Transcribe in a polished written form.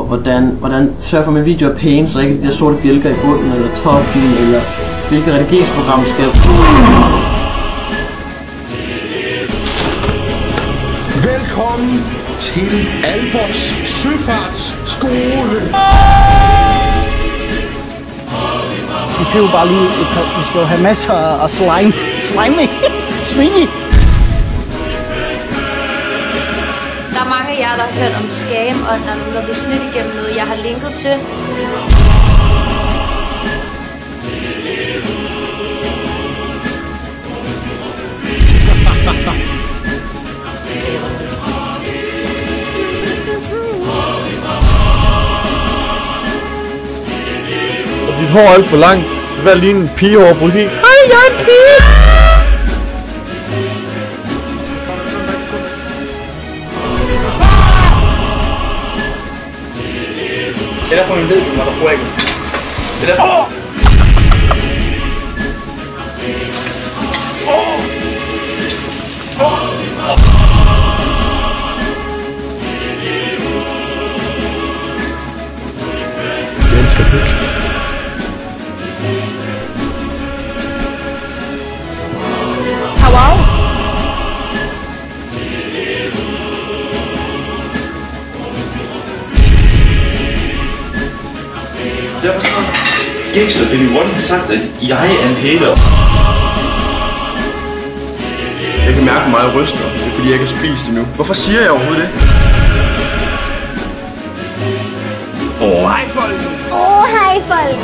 hvordan sørge for, at min video er pæn, så der ikke er de der sorte bjælker i bunden eller toppen, eller hvilket redigeringsprogram skal jeg bruge. Velkommen til Albers Søfartsskole. Vi kan jo bare lige, vi skal jo have masser af slime. Swingy. Der er mange af jer, der har hørt om scam, og der er nogen, der bliver snydt igennem noget, jeg har linket til. Dit hår er alt for langt. Hvad lige en pige over politik? Hej, jeg er en pige! Det er derfor, man ved, når der får ikke. Det er derfor. Jeg elsker pik. Wow. Derfor så Gix og Billy One har sagt, at jeg er en hater. Jeg kan mærke mig, jeg ryster. Det er fordi, jeg ikke har spist endnu. Hvorfor siger jeg overhovedet det? Hej folk!